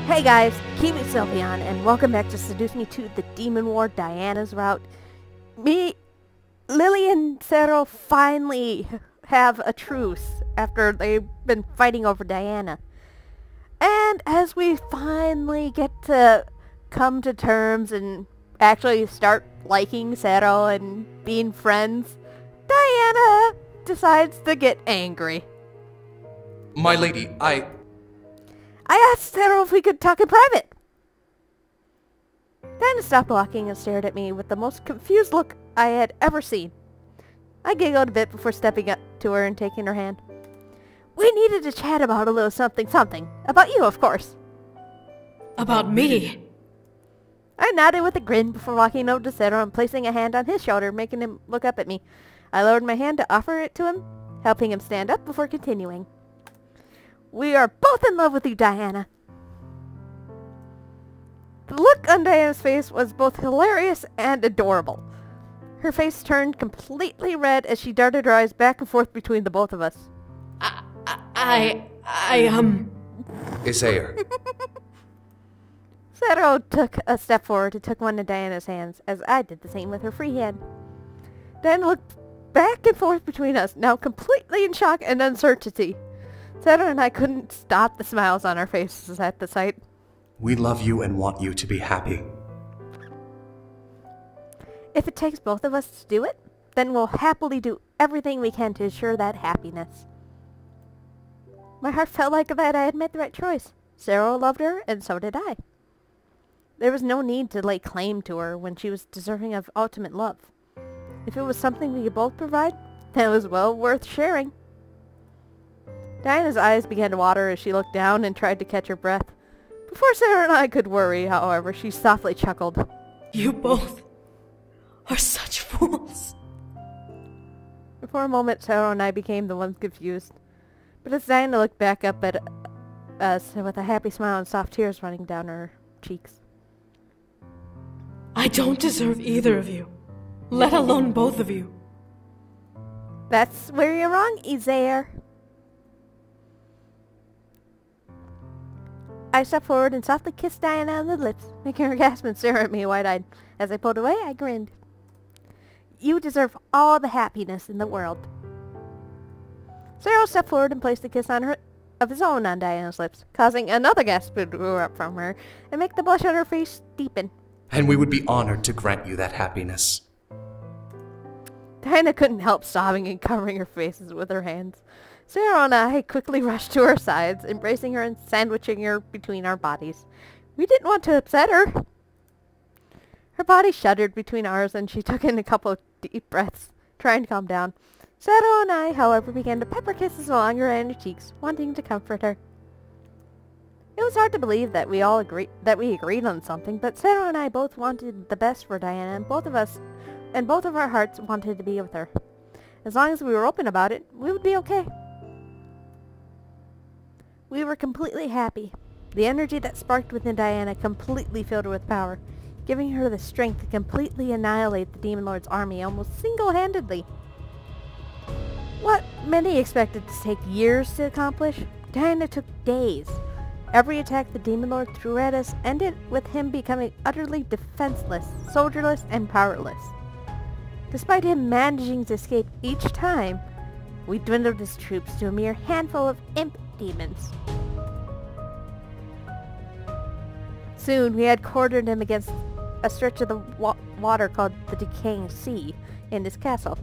Hey guys, KiwiSylveon, and welcome back to Seduce Me to the Demon War Diana's route. Me, Lily, and Saero finally have a truce after they've been fighting over Diana. And as we finally get to come to terms and actually start liking Saero and being friends, Diana decides to get angry. My lady, I asked Saero if we could talk in private. Diana stopped walking and stared at me with the most confused look I had ever seen. I giggled a bit before stepping up to her and taking her hand. We needed to chat about a little something. About you, of course. About me? I nodded with a grin before walking over to Saero and placing a hand on his shoulder, making him look up at me. I lowered my hand to offer it to him, helping him stand up before continuing. We are both in love with you, Diana. The look on Diana's face was both hilarious and adorable. Her face turned completely red as she darted her eyes back and forth between the both of us. Ezauer. Saero took a step forward and took one of Diana's hands, as I did the same with her free hand. Diana looked back and forth between us, now completely in shock and uncertainty. Saero and I couldn't stop the smiles on our faces at the sight. We love you and want you to be happy. If it takes both of us to do it, then we'll happily do everything we can to ensure that happiness. My heart felt like that I had made the right choice. Saero loved her, and so did I. There was no need to lay claim to her when she was deserving of ultimate love. If it was something we could both provide, then it was well worth sharing. Diana's eyes began to water as she looked down and tried to catch her breath. Before Saero and I could worry, however, she softly chuckled. You both are such fools. For a moment, Saero and I became the ones confused. But as Diana looked back up at us with a happy smile and soft tears running down her cheeks. I don't deserve either of you, let alone both of you. That's where you're wrong, Ezauer. I stepped forward and softly kissed Diana on the lips, making her gasp and stare at me wide-eyed. As I pulled away, I grinned. You deserve all the happiness in the world. Saero stepped forward and placed a kiss of his own on Diana's lips, causing another gasp to erupt from her and make the blush on her face deepen. And we would be honored to grant you that happiness. Diana couldn't help sobbing and covering her faces with her hands. Saero and I quickly rushed to her sides, embracing her and sandwiching her between our bodies. We didn't want to upset her. Her body shuddered between ours, and she took in a couple of deep breaths, trying to calm down. Saero and I, however, began to pepper kisses along her and her cheeks, wanting to comfort her. It was hard to believe that we agreed on something, but Saero and I both wanted the best for Diana, and both of our hearts wanted to be with her. As long as we were open about it, we would be okay. We were completely happy. The energy that sparked within Diana completely filled her with power, giving her the strength to completely annihilate the Demon Lord's army almost single-handedly. What many expected to take years to accomplish, Diana took days. Every attack the Demon Lord threw at us ended with him becoming utterly defenseless, soldierless, and powerless. Despite him managing to escape each time, we dwindled his troops to a mere handful of imp demons. Soon we had cornered him against a stretch of the water called the Decaying Sea in his castle.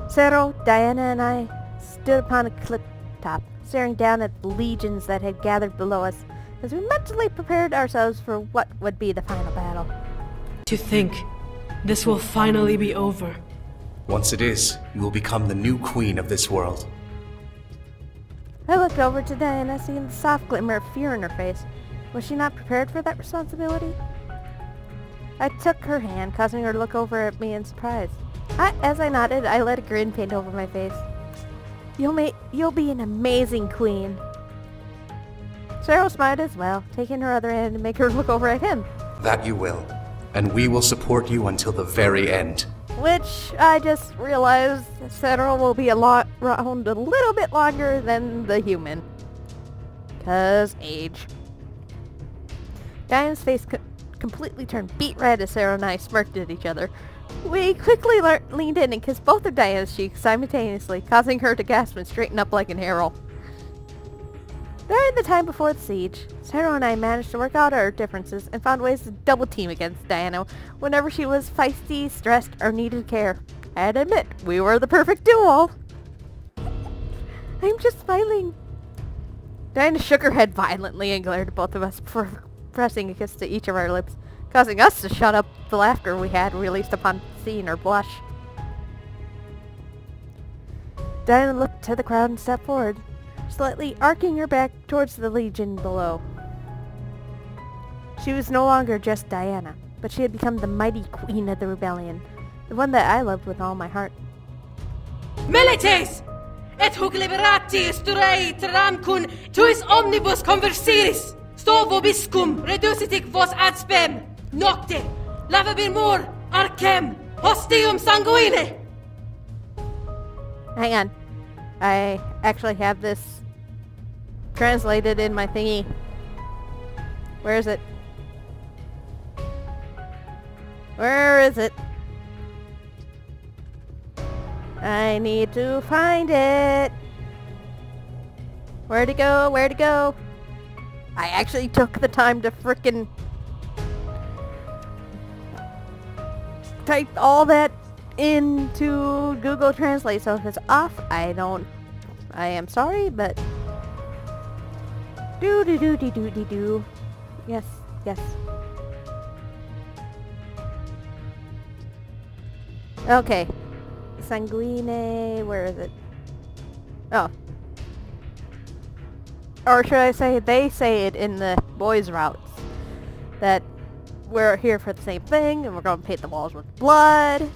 Saero, Diana, and I stood upon a cliff top, staring down at the legions that had gathered below us as we mentally prepared ourselves for what would be the final battle. To think this will finally be over. Once it is, you will become the new queen of this world. I looked over to Diana, seeing the soft glimmer of fear in her face. Was she not prepared for that responsibility? I took her hand, causing her to look over at me in surprise. As I nodded, I let a grin paint over my face. You'll be an amazing queen. Saero smiled as well, taking her other hand to make her look over at him. That you will. And we will support you until the very end. Which I just realized Saero will be around a little bit longer than the human. 'Cause age. Diana's face completely turned beet red as Saero and I smirked at each other. We quickly leaned in and kissed both of Diana's cheeks simultaneously, causing her to gasp and straighten up like an arrow. During the time before the siege, Saero and I managed to work out our differences and found ways to double team against Diana whenever she was feisty, stressed, or needed care. I'd admit, we were the perfect duo. I'm just smiling. Diana shook her head violently and glared at both of us before pressing a kiss to each of our lips, causing us to shut up the laughter we had released upon seeing her blush. Diana looked to the crowd and stepped forward, slightly arcing her back towards the legion below. She was no longer just Diana, but she had become the mighty queen of the rebellion, the one that I loved with all my heart. Milites! Et hoc liberati esturei tramcun tuis omnibus conversiris! Sto vobiscum reducitic vos ad spem! Nocte! Lavabimur arcem! Hostium sanguine! Hang on. I actually have this translated in my thingy. Where is it? Where is it? I need to find it. Where'd it go? Where'd it go? I actually took the time to frickin' type all that into Google Translate, so if it's off, I am sorry, but do. Yes. Okay. Sanguine, where is it? Oh. Or should I say, they say it in the boys' routes. That we're here for the same thing, and we're going to paint the walls with blood.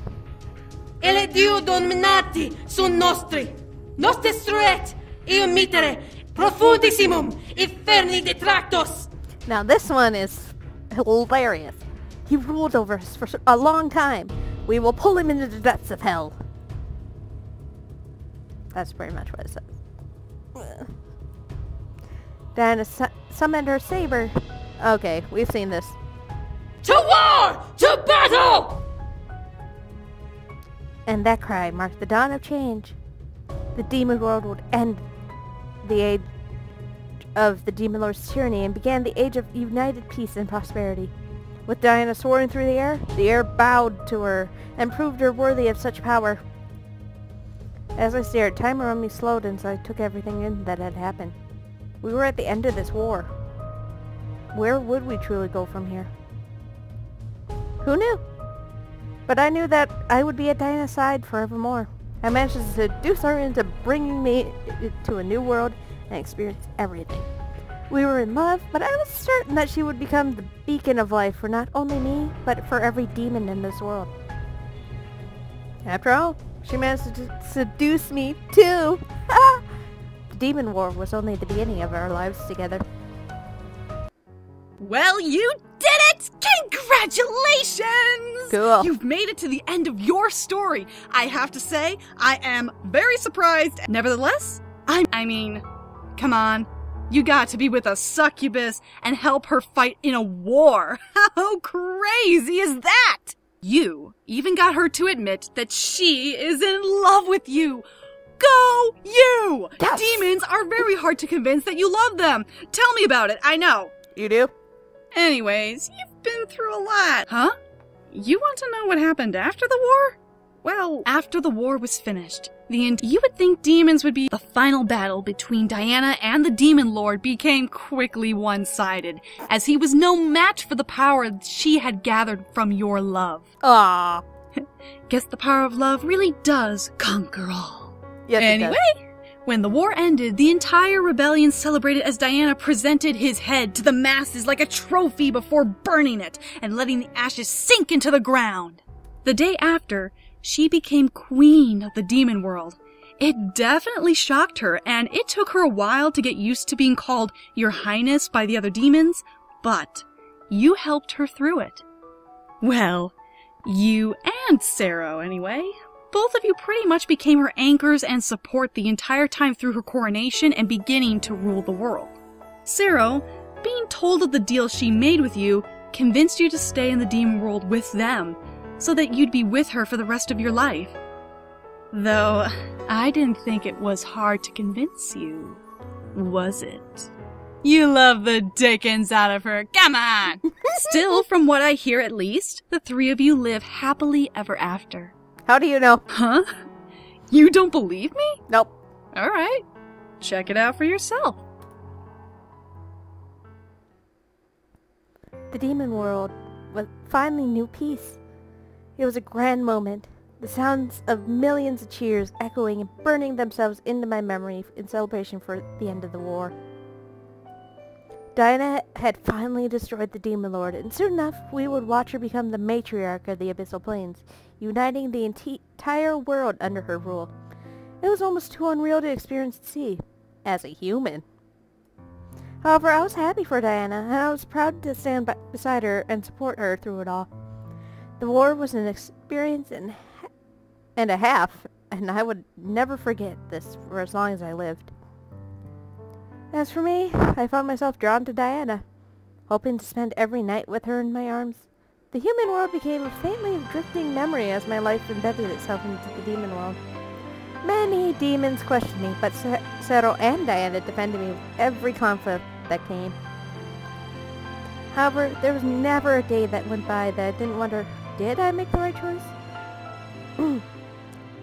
Ele Dio dominati sunt nostri. Nos destruet, eum mitere, profundissimum, inferni detractos. Now this one is hilarious. He ruled over us for a long time. We will pull him into the depths of hell. That's pretty much what it says. Diana summoned her saber. Okay, we've seen this. To war! To battle! And that cry marked the dawn of change. The demon world would end the age of the demon lord's tyranny and began the age of united peace and prosperity. With Diana soaring through the air bowed to her and proved her worthy of such power. As I stared, time around me slowed and so I took everything in that had happened. We were at the end of this war. Where would we truly go from here? Who knew? But I knew that I would be at Diana's side forevermore. I managed to seduce her into bringing me to a new world and experience everything. We were in love, but I was certain that she would become the beacon of life for not only me, but for every demon in this world. After all, she managed to seduce me too. The demon war was only the beginning of our lives together. Well, you did it! Congratulations! Cool. You've made it to the end of your story. I have to say, I am very surprised. Nevertheless, I mean, come on. You got to be with a succubus and help her fight in a war. How crazy is that? You even got her to admit that she is in love with you. Go you! Yes. Demons are very hard to convince that you love them. Tell me about it, I know. You do? Anyways, you've been through a lot. Huh? You want to know what happened after the war? Well, after the war was finished, you would think demons would be the final battle between Diana and the Demon Lord became quickly one-sided, as he was no match for the power she had gathered from your love. Aww. Guess the power of love really does conquer all. Yes, anyway, when the war ended, the entire rebellion celebrated as Diana presented his head to the masses like a trophy before burning it and letting the ashes sink into the ground. The day after, she became queen of the demon world. It definitely shocked her, and it took her a while to get used to being called Your Highness by the other demons, but you helped her through it. Well, you and Saero, anyway. Both of you pretty much became her anchors and support the entire time through her coronation and beginning to rule the world. Saero, being told of the deal she made with you convinced you to stay in the demon world with them, so that you'd be with her for the rest of your life. Though, I didn't think it was hard to convince you, was it? You love the dickens out of her, come on! Still, from what I hear at least, the three of you live happily ever after. How do you know? Huh? You don't believe me? Nope. Alright, check it out for yourself. The demon world was finally knew peace. It was a grand moment. The sounds of millions of cheers echoing and burning themselves into my memory in celebration for the end of the war. Diana had finally destroyed the Demon Lord, and soon enough we would watch her become the matriarch of the Abyssal Plains, uniting the entire world under her rule. It was almost too unreal to experience and see, as a human. However, I was happy for Diana, and I was proud to stand beside her and support her through it all. The war was an experience and a half, and I would never forget this for as long as I lived. As for me, I found myself drawn to Diana, hoping to spend every night with her in my arms. The human world became a faintly drifting memory as my life embedded itself into the demon world. Many demons questioned me, but Saero and Diana defended me with every conflict that came. However, there was never a day that went by that I didn't wonder, did I make the right choice?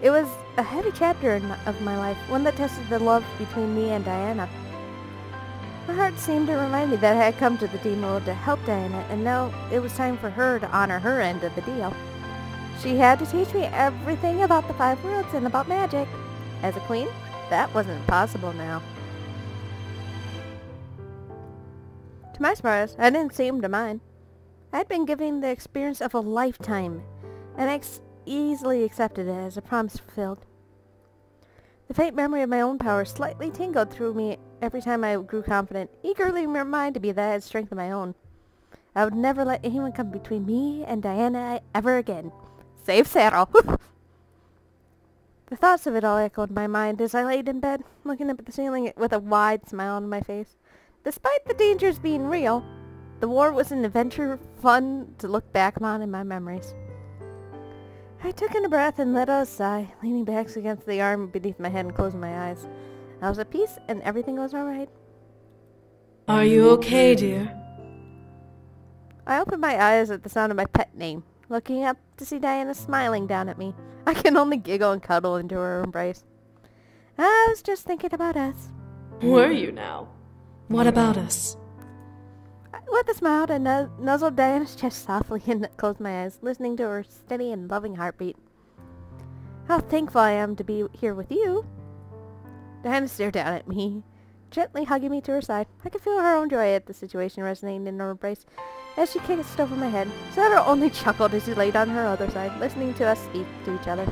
It was a heavy chapter of my life, one that tested the love between me and Diana. My heart seemed to remind me that I had come to the demon world to help Diana, and now it was time for her to honor her end of the deal. She had to teach me everything about the 5 worlds and about magic. As a queen, that wasn't possible now. To my surprise, I didn't seem to mind. I had been given the experience of a lifetime, and I easily accepted it as a promise fulfilled. The faint memory of my own power slightly tingled through me every time I grew confident, eagerly reminding me that I had strength of my own. I would never let anyone come between me and Diana ever again. Save Saero! The thoughts of it all echoed in my mind as I laid in bed, looking up at the ceiling with a wide smile on my face. Despite the dangers being real, the war was an adventure fun to look back on in my memories. I took in a breath and let out a sigh, leaning back against the arm beneath my head and closing my eyes. I was at peace and everything was alright. Are you okay, dear? I opened my eyes at the sound of my pet name, looking up to see Diana smiling down at me. I can only giggle and cuddle into her embrace. I was just thinking about us. Were you now? What about us? I with a smile, I nuzzled Diana's chest softly and closed my eyes, listening to her steady and loving heartbeat. How thankful I am to be here with you. Diana stared down at me, gently hugging me to her side. I could feel her own joy at the situation resonating in her embrace as she kissed over my head. Saero only chuckled as she laid on her other side, listening to us speak to each other.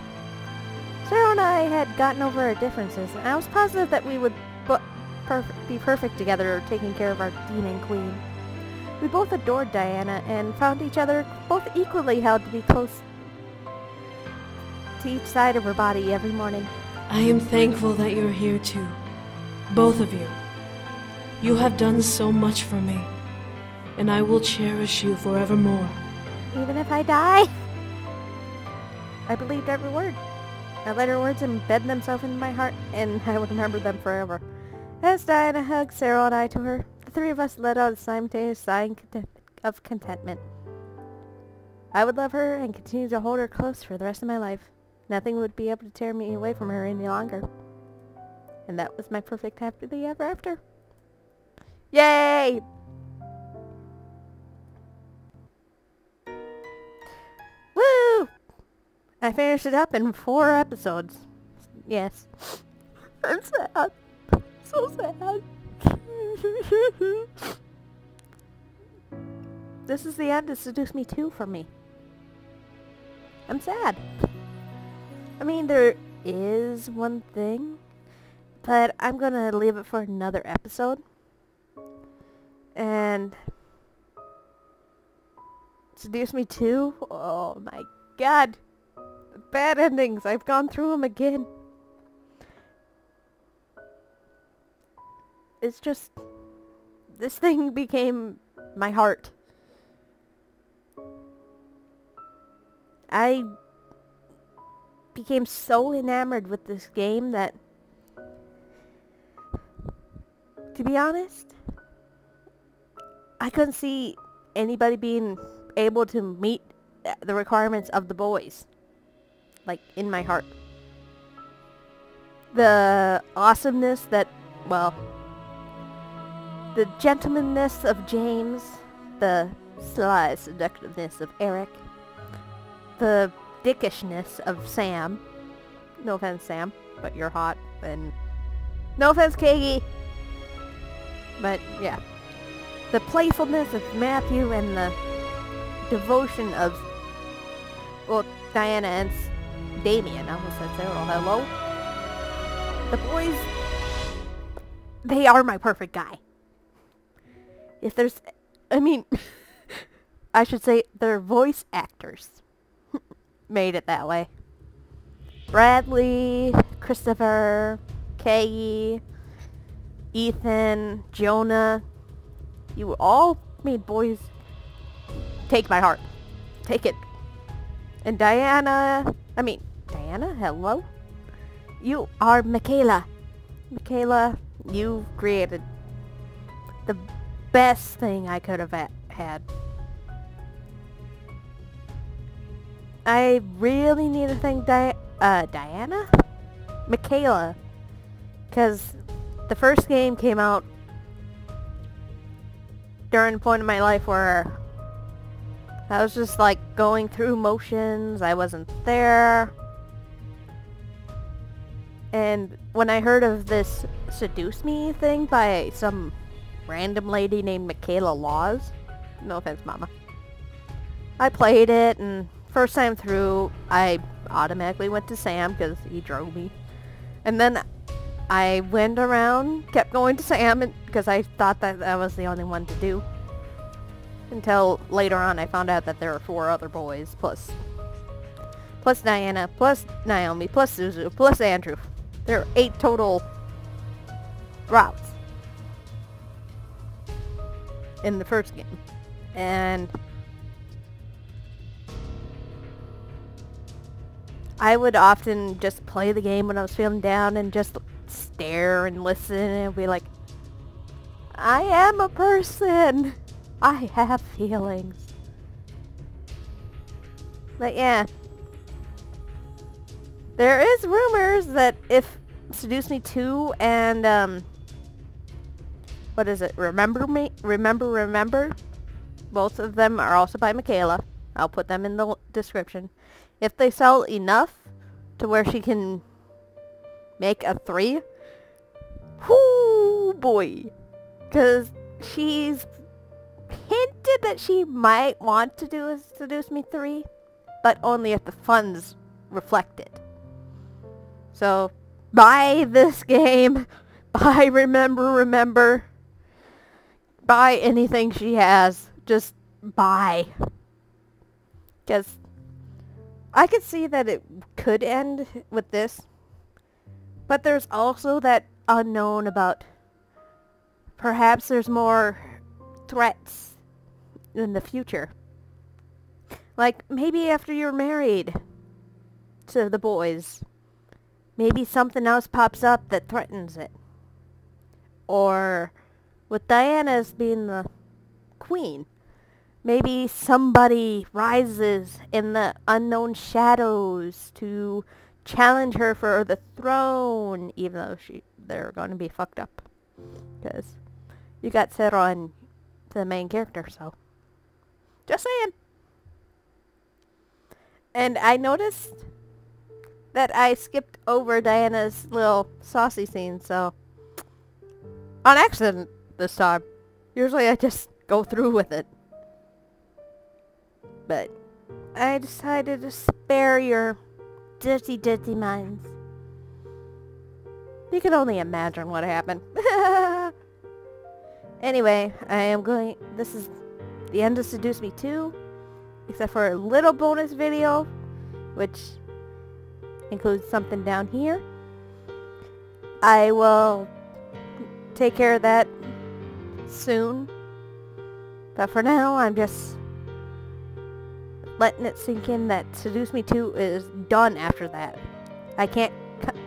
Saero and I had gotten over our differences, and I was positive that we would be perfect together, taking care of our demon queen. We both adored Diana and found each other both equally held to be close to each side of her body every morning. I am thankful that you're here too. Both of you. You have done so much for me, and I will cherish you forevermore. Even if I die? I believed every word. I let her words embed themselves into my heart, and I would remember them forever. As Diana hugged Saero and I to her, the three of us let out a simultaneous sigh of contentment. I would love her and continue to hold her close for the rest of my life. Nothing would be able to tear me away from her any longer. And that was my perfect happily ever after. Yay! Woo! I finished it up in 4 episodes. Yes. I'm sad. So sad. This is the end of Seduce Me 2 for me. I'm sad. I mean, there is one thing, but I'm gonna leave it for another episode. And Seduce Me 2? Oh my god. Bad endings. I've gone through them again. It's just this thing became my heart. I became so enamored with this game that, to be honest, I couldn't see anybody being able to meet the requirements of the boys. Like, in my heart. The awesomeness that, well, the gentlemanness of James, the sly seductiveness of Eric, the dickishness of Sam. No offense, Sam, but you're hot, and no offense, Kagi. But, yeah. The playfulness of Matthew and the devotion of, well, Diana and Damien. I almost said Saero. Hello? The boys, they are my perfect guy. If there's, I mean, I should say their voice actors made it that way. Bradley, Christopher, Kagi, Ethan, Jonah, you all made boys take my heart. Take it. And Diana, hello? You are Michaela. Michaela, you created the best thing I could have had. I really need to thank Diana? Michaela. Because the first game came out during a point in my life where I was just like going through motions. I wasn't there. And when I heard of this Seduce Me thing by some random lady named Michaela Laws, no offense, mama, I played it, and first time through, I automatically went to Sam because he drove me. And then I went around, kept going to Sam because I thought that I was the only one to do. Until later on I found out that there were 4 other boys, plus Diana, plus Naomi, plus Suzu, plus Andrew. There are 8 total routes in the first game. And I would often just play the game when I was feeling down and just stare and listen and be like, I am a person. I have feelings. But yeah. There is rumors that if Seduce Me 2 and, what is it? Remember Me? Remember? Both of them are also by Michaela. I'll put them in the description. If they sell enough to where she can make a 3, whoo boy. Because she's hinted that she might want to do a Seduce Me 3, but only if the funds reflect it. So, buy this game. Buy Remember. Buy anything she has. Just buy. Because I could see that it could end with this. But there's also that unknown about perhaps there's more threats in the future. Like, maybe after you're married to the boys, maybe something else pops up that threatens it. Or with Diana as being the queen, maybe somebody rises in the unknown shadows to challenge her for the throne, even though they're going to be fucked up. Because you got Saero and the main character, so just saying. And I noticed that I skipped over Diana's little saucy scene, so on accident this time. Usually I just go through with it. But I decided to spare your dirty minds. You can only imagine what happened. Anyway, this is the end of Seduce Me 2, except for a little bonus video, which includes something down here. I will take care of that soon. But for now, I'm just letting it sink in that Seduce Me 2 is done after that. I can't,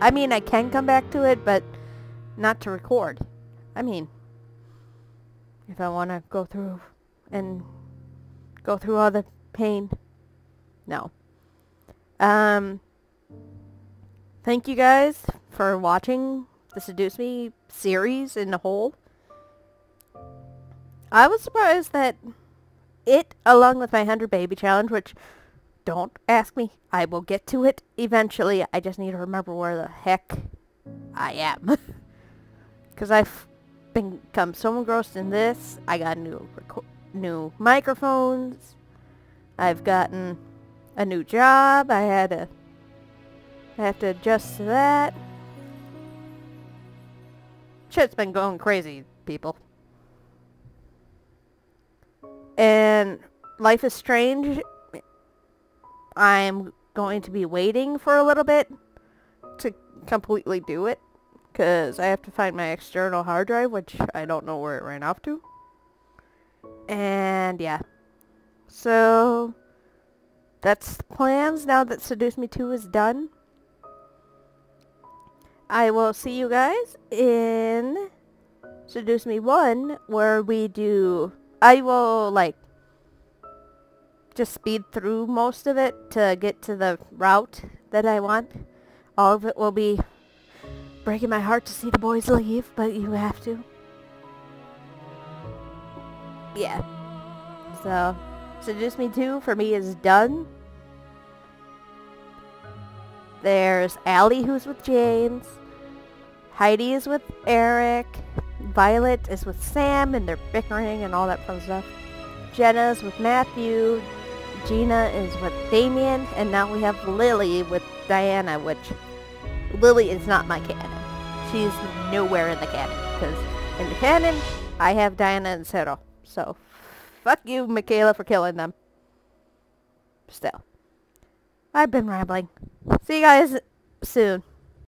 I mean, I can come back to it, but not to record. I mean, if I want to go through all the pain. No. Thank you guys for watching the Seduce Me series in the whole. I was surprised that it, along with my 100 baby challenge, which, don't ask me, I will get to it eventually. I just need to remember where the heck I am. Because I've become so engrossed in this. I got new microphones. I've gotten a new job. I have to adjust to that. Shit's been going crazy, people. And Life is Strange, I'm going to be waiting for a little bit to completely do it. Because I have to find my external hard drive, which I don't know where it ran off to. And yeah. So, that's the plans now that Seduce Me 2 is done. I will see you guys in Seduce Me 1, where I will, like, just speed through most of it to get to the route that I want. All of it will be breaking my heart to see the boys leave, but you have to. Yeah. So, Seduce Me 2 for me is done. There's Allie, who's with James. Heidi is with Eric. Violet is with Sam, and they're bickering and all that fun stuff. Jenna's with Matthew. Gina is with Damien. And now we have Lily with Diana, which Lily is not my canon. She's nowhere in the canon. Because in the canon, I have Diana and Saero. So, fuck you, Michaela, for killing them. Still. I've been rambling. See you guys soon.